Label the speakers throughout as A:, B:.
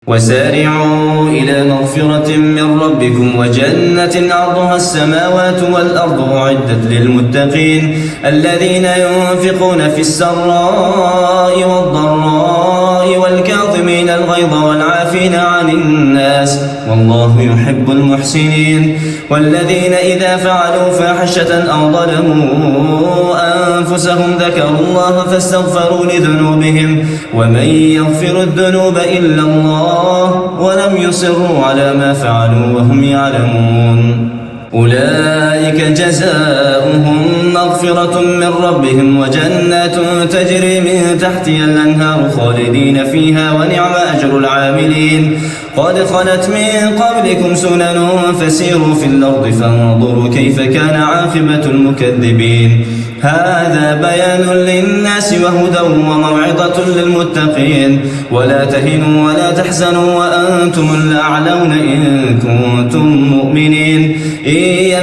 A: وسارعوا إلى مغفرة من ربكم وجنة عرضها السماوات والأرض أعدت للمتقين الذين ينفقون في السراء والضراء والكاظمين الغيظ والعافين عن الناس والله يحب المحسنين والذين إذا فعلوا فاحشة أو ظلموا أنفسهم ذكروا الله فاستغفروا لذنوبهم ومن يغفر الذنوب إلا الله ولم يصروا على ما فعلوا وهم يعلمون أولئك جزاؤهم مغفرة من ربهم وجنات تجري من تحتها الأنهار خالدين فيها ونعم أجر العاملين قد خلت من قبلكم سنن فسيروا في الأرض فانظروا كيف كان عاقبة المكذبين هذا بيان للناس وهدى وموعظة للمتقين ولا تهنوا ولا تحزنوا وأنتم الأعلون إن كنتم مؤمنين إن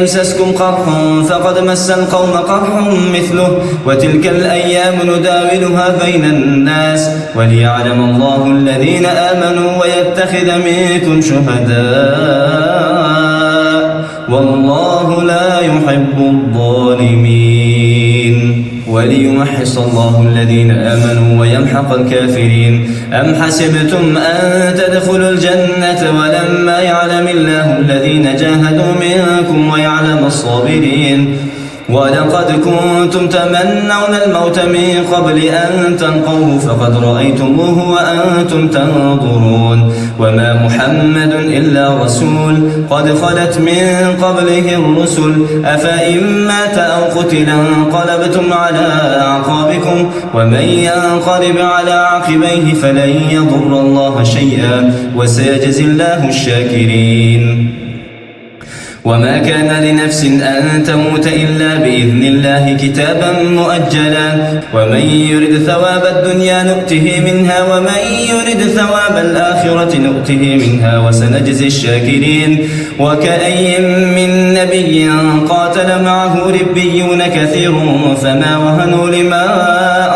A: يمسسكم قرح فقد مس القوم قرح مثله وتلك الأيام نداولها بين الناس وليعلم الله الذين آمنوا ويتخذ منكم شهداء والله لا يحب الظالمين وليمحص الله الذين آمنوا ويمحق الكافرين أم حسبتم أن تدخلوا الجنة ولما يعلم الله الذين جاهدوا منكم ويعلم الصابرين ولقد كنتم تمنون الموت من قبل أن تلقوه فقد رأيتموه وأنتم تنظرون وما محمد إلا رسول قد خلت من قبله الرسل أفإن مات أو قتل انقلبتم على أعقابكم ومن ينقلب على عقبيه فلن يضر الله شيئا وسيجزي الله الشاكرين وما كان لنفس أن تموت إلا بإذن الله كتابا مؤجلا ومن يرد ثواب الدنيا نؤته منها ومن يرد ثواب الآخرة نؤته منها وسنجزي الشاكرين وكأي من نبي قاتل معه ربيون كثير فما وهنوا لما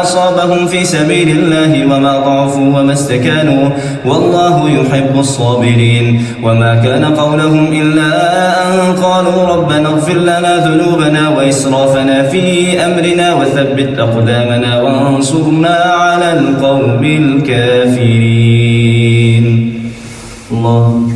A: أصابهم في سبيل الله وما ضعفوا وما استكانوا والله يحب الصابرين وما كان قولهم إلا أن قالوا ربنا اغفر لنا ذنوبنا وإسرافنا في أمرنا وثبت أقدامنا وانصرنا على القوم الكافرين الله